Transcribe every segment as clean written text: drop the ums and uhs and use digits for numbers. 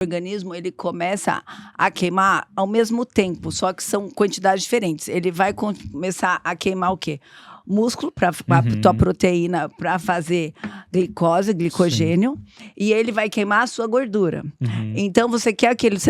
O organismo, ele começa a queimar ao mesmo tempo, só que são quantidades diferentes. Ele vai começar a queimar o quê? Músculo, para a tua proteína, para fazer glicose, glicogênio, e ele vai queimar a sua gordura. Então, você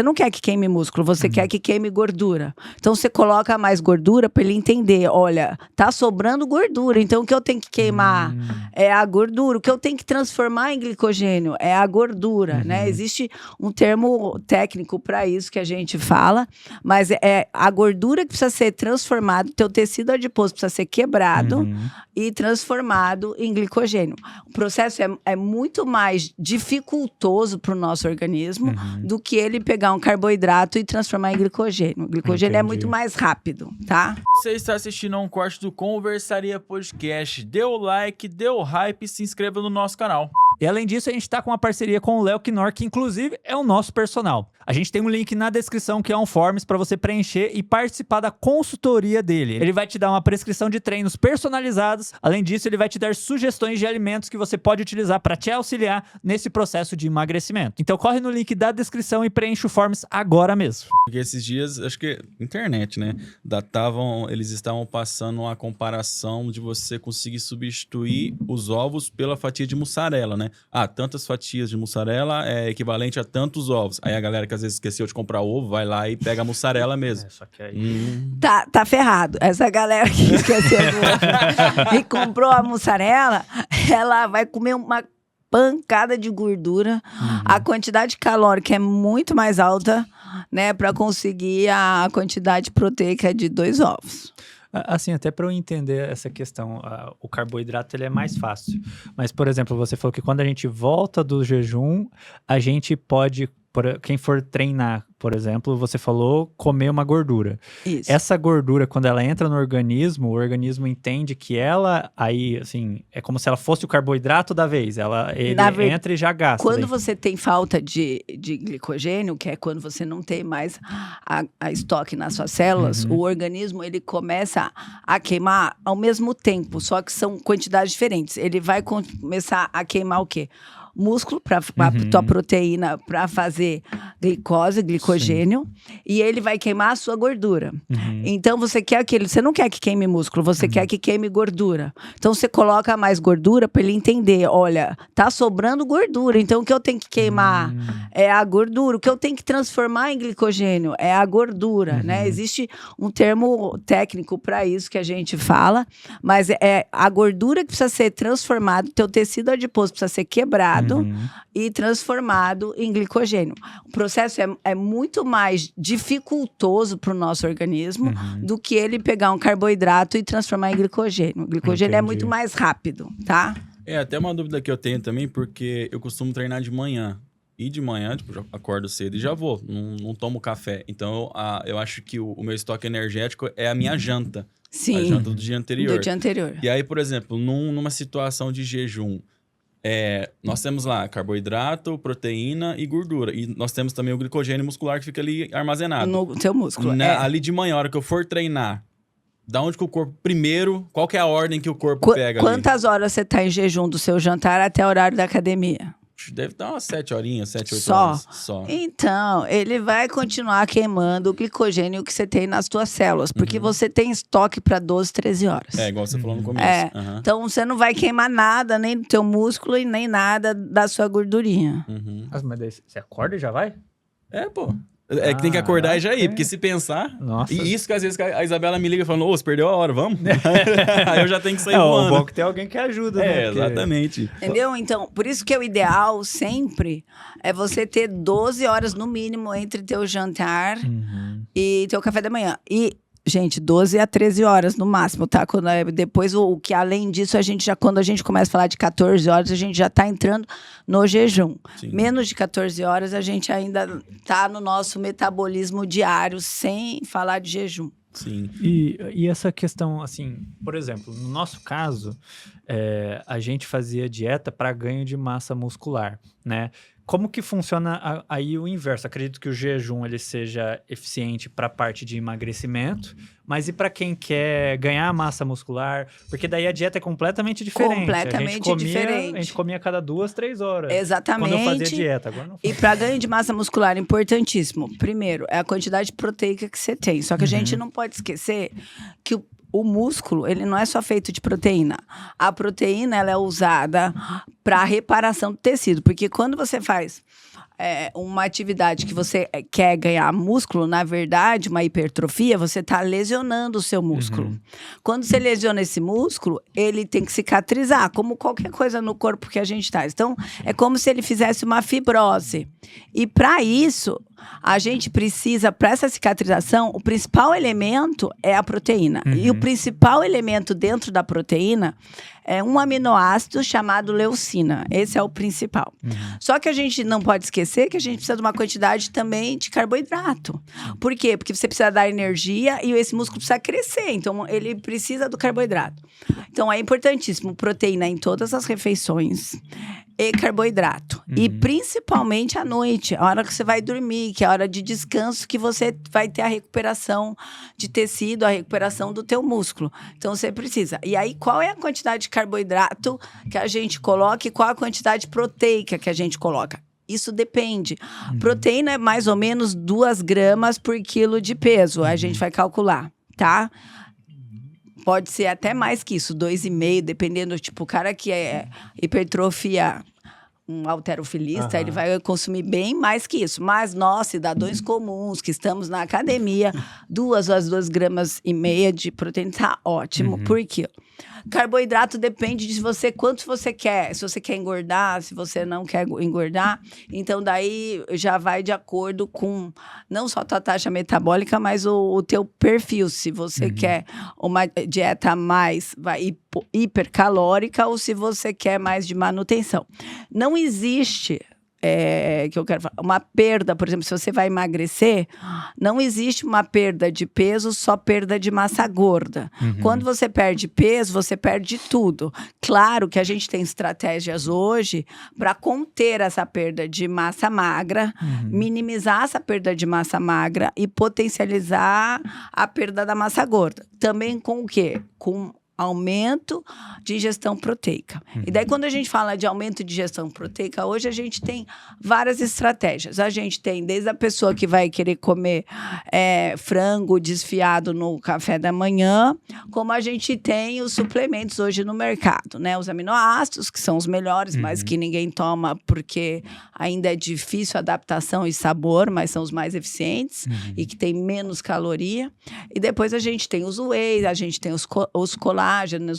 não quer que queime músculo, você quer que queime gordura. Então, você coloca mais gordura para ele entender, olha, tá sobrando gordura, então o que eu tenho que queimar é a gordura, o que eu tenho que transformar em glicogênio é a gordura, né? Existe um termo técnico para isso que a gente fala, mas é a gordura que precisa ser transformada, teu tecido adiposo precisa ser quebrado e transformado em glicogênio. O processo é muito mais dificultoso para o nosso organismo do que ele pegar um carboidrato e transformar em glicogênio. O glicogênio é muito mais rápido, tá? Você está assistindo a um corte do Conversaria Podcast. Dê o like, dê o hype e se inscreva no nosso canal. E além disso, a gente tá com uma parceria com o Léo Knorr, que inclusive é o nosso personal. A gente tem um link na descrição que é um forms para você preencher e participar da consultoria dele. Ele vai te dar uma prescrição de treinos personalizados. Além disso, ele vai te dar sugestões de alimentos que você pode utilizar para te auxiliar nesse processo de emagrecimento. Então corre no link da descrição e preenche o forms agora mesmo. Porque esses dias, acho que internet, né? Eles estavam passando uma comparação de você conseguir substituir os ovos pela fatia de mussarela, né? Ah, tantas fatias de mussarela é equivalente a tantos ovos. Aí a galera que às vezes esqueceu de comprar ovo, vai lá e pega a mussarela mesmo. Só que aí... Tá ferrado. Essa galera que esqueceu do ovo e comprou a mussarela, ela vai comer uma pancada de gordura. A quantidade calórica é muito mais alta, né, para conseguir a quantidade proteica de 2 ovos. Assim, até para eu entender essa questão, o carboidrato ele é mais fácil. Mas, por exemplo, você falou que quando a gente volta do jejum, a gente pode, quem for treinar, por exemplo, você falou comer uma gordura. Isso. Essa gordura, quando ela entra no organismo, o organismo entende que ela, aí, assim, é como se ela fosse o carboidrato da vez. Ele entra e já gasta. Quando você tem falta de glicogênio, que é quando você não tem mais a estoque nas suas células, o organismo, ele começa a queimar ao mesmo tempo, só que são quantidades diferentes. Ele vai começar a queimar o quê? Músculo, para a tua proteína, para fazer glicose, glicogênio, e ele vai queimar a sua gordura. Então, você não quer que queime músculo, você quer que queime gordura. Então, você coloca mais gordura para ele entender, olha, tá sobrando gordura, então o que eu tenho que queimar é a gordura, o que eu tenho que transformar em glicogênio é a gordura, né? Existe um termo técnico para isso que a gente fala, mas é a gordura que precisa ser transformada, teu tecido adiposo precisa ser quebrado e transformado em glicogênio. O processo é muito mais dificultoso para o nosso organismo do que ele pegar um carboidrato e transformar em glicogênio. O glicogênio é muito mais rápido, tá? Até uma dúvida que eu tenho também, porque eu costumo treinar de manhã. E de manhã, tipo, eu acordo cedo e já vou, não tomo café. Então, eu acho que o meu estoque energético é a minha janta. Sim. A janta do dia anterior. Do dia anterior. E aí, por exemplo, numa situação de jejum, nós temos lá né, proteína e gordura. E nós temos também o glicogênio muscular que fica ali armazenado. No seu músculo, Ali de manhã, a hora que eu for treinar, da onde que o corpo... Primeiro, qual que é a ordem que o corpo pega ali? Quantas horas você tá em jejum do seu jantar até o horário da academia? Deve dar umas 7 horinhas, 7, 8 Só? horas. Só. Então, ele vai continuar queimando o glicogênio que você tem nas tuas células, porque você tem estoque para 12, 13 horas. Igual você falou no começo. Então, você não vai queimar nada, nem do teu músculo e nem nada da sua gordurinha. Mas daí você acorda e já vai? Pô. É que tem que acordar e já ir, porque se pensar... Nossa. E isso que às vezes a Isabela me liga falando, você perdeu a hora, vamos? Aí eu já tenho que sair voando. O bom que tem alguém que ajuda, né? Exatamente. Entendeu? Então, por isso que o ideal sempre é você ter 12 horas no mínimo entre teu jantar e teu café da manhã. E, gente, 12 a 13 horas no máximo, tá? Depois, o que além disso, quando a gente começa a falar de 14 horas, a gente já tá entrando no jejum. Sim. Menos de 14 horas, a gente ainda tá no nosso metabolismo diário, sem falar de jejum. Sim. E essa questão, assim, por exemplo, no nosso caso, a gente fazia dieta para ganho de massa muscular, né? como que funciona aí o inverso? Acredito que o jejum ele seja eficiente para a parte de emagrecimento, mas e para quem quer ganhar massa muscular? Porque daí a dieta é completamente diferente. Completamente diferente. A gente comia a cada 2, 3 horas. Exatamente. Quando eu fazia dieta, agora não faço. E para ganho de massa muscular, importantíssimo. Primeiro, é a quantidade proteica que você tem. Só que a gente não pode esquecer que o músculo, ele não é só feito de proteína. A proteína, ela é usada para reparação do tecido. Porque quando você faz uma atividade que você quer ganhar músculo, na verdade, uma hipertrofia, você está lesionando o seu músculo. Quando você lesiona esse músculo, ele tem que cicatrizar, como qualquer coisa no corpo que a gente faz. Então, é como se ele fizesse uma fibrose. E para isso, a gente precisa, para essa cicatrização, o principal elemento é a proteína. E o principal elemento dentro da proteína é um aminoácido chamado leucina. Esse é o principal. Só que a gente não pode esquecer que a gente precisa de uma quantidade também de carboidrato. Por quê? Porque você precisa dar energia e esse músculo precisa crescer. Então, ele precisa do carboidrato. Então, é importantíssimo proteína em todas as refeições e carboidrato. E principalmente à noite, a hora que você vai dormir, que é a hora de descanso, que você vai ter a recuperação de tecido, a recuperação do teu músculo. Então, você precisa. E aí, qual é a quantidade de carboidrato que a gente coloca e qual a quantidade proteica que a gente coloca? Isso depende. Proteína é mais ou menos 2 gramas por quilo de peso. A gente vai calcular, tá? Pode ser até mais que isso, 2,5, dependendo, tipo, o cara que é hipertrofia, um halterofilista, ele vai consumir bem mais que isso. Mas nós, cidadãos comuns, que estamos na academia, 2 às 2,5 gramas de proteína tá ótimo. Por quê? Carboidrato depende de quanto você quer. Se você quer engordar, se você não quer engordar. Então, daí já vai de acordo com não só a tua taxa metabólica, mas o teu perfil. Se você quer uma dieta mais hipercalórica ou se você quer mais de manutenção. Não existe... que eu quero falar, uma perda, por exemplo, se você vai emagrecer, não existe uma perda de peso, só perda de massa gorda. Quando você perde peso, você perde tudo. Claro que a gente tem estratégias hoje para conter essa perda de massa magra, minimizar essa perda de massa magra e potencializar a perda da massa gorda. Também com o quê? Com aumento de ingestão proteica. E daí, quando a gente fala de aumento de ingestão proteica, hoje a gente tem várias estratégias. A gente tem desde a pessoa que vai querer comer frango desfiado no café da manhã, como a gente tem os suplementos hoje no mercado, né? Os aminoácidos, que são os melhores, mas que ninguém toma porque ainda é difícil a adaptação e sabor, mas são os mais eficientes e que tem menos caloria. E depois a gente tem os whey, a gente tem os colágenos,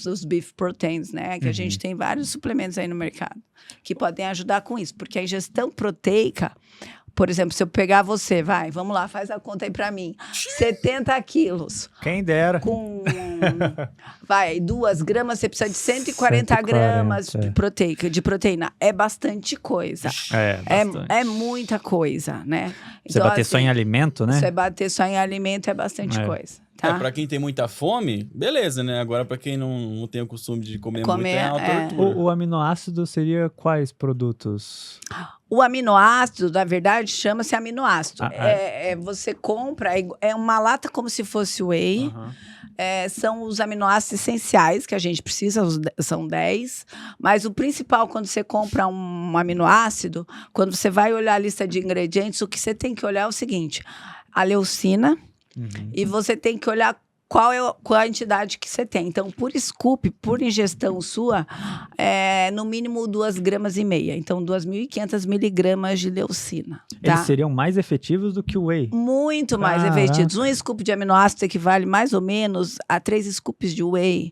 os beef proteins, né? Que a gente tem vários suplementos aí no mercado que podem ajudar com isso. Porque a ingestão proteica, por exemplo, se eu pegar você, vamos lá, faz a conta aí pra mim. 70 quilos. Quem dera. Com, 2 gramas, você precisa de 140 gramas de proteína. É bastante coisa. É muita coisa, né? Você então, bater só em alimento, né? Você bater só em alimento é bastante coisa. Tá? Pra quem tem muita fome, beleza, né? Agora, pra quem não tem o costume de comer muito, é uma tortura. O aminoácido seria quais produtos? O aminoácido, na verdade, chama-se aminoácido. Você compra, é uma lata como se fosse whey. São os aminoácidos essenciais que a gente precisa, são 10. Mas o principal, quando você compra um aminoácido, quando você vai olhar a lista de ingredientes, o que você tem que olhar é o seguinte: a leucina. E você tem que olhar qual é a quantidade que você tem. Então, por scoop, por ingestão sua, no mínimo 2,5 gramas. Então, 2.500 miligramas de leucina. Tá? Eles seriam mais efetivos do que o whey? Muito mais efetivos. Um scoop de aminoácido equivale mais ou menos a 3 scoops de whey.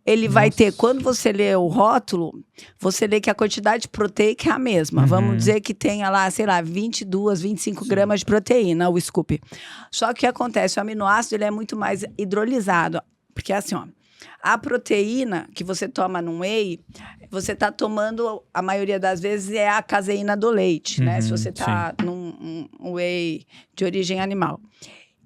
Ele vai ter, quando você lê o rótulo, você lê que a quantidade proteica é a mesma. Vamos dizer que tenha lá, 22, 25 gramas de proteína, o scoop. Só que o que acontece, o aminoácido ele é muito mais hidrolisado. Porque assim, a proteína que você toma no whey, você está tomando, a maioria das vezes, é a caseína do leite, né? Se você está num whey de origem animal.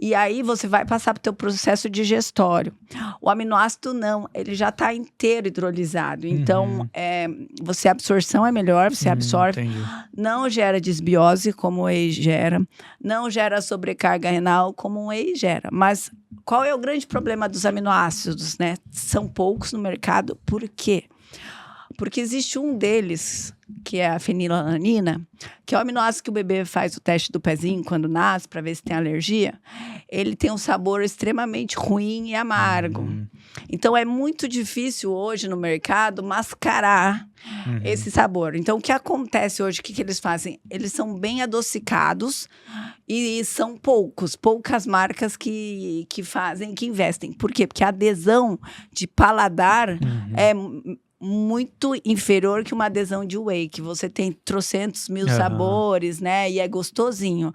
E aí você vai passar para o teu processo digestório. O aminoácido não, ele já está inteiro hidrolisado. Então, a absorção é melhor, você absorve. Entendi. Não gera desbiose, como o whey gera. Não gera sobrecarga renal, como o whey gera. Mas qual é o grande problema dos aminoácidos, né? São poucos no mercado. Por quê? Porque existe um deles, que é a fenilalanina, que é o aminoácido que o bebê faz o teste do pezinho quando nasce, para ver se tem alergia. Ele tem um sabor extremamente ruim e amargo. Então, é muito difícil hoje no mercado mascarar esse sabor. Então, o que acontece hoje, o que eles fazem? Eles são bem adocicados e são poucas marcas que fazem, que investem. Por quê? Porque a adesão de paladar é muito inferior que uma adesão de whey, que você tem trocentos mil sabores, né? E é gostosinho.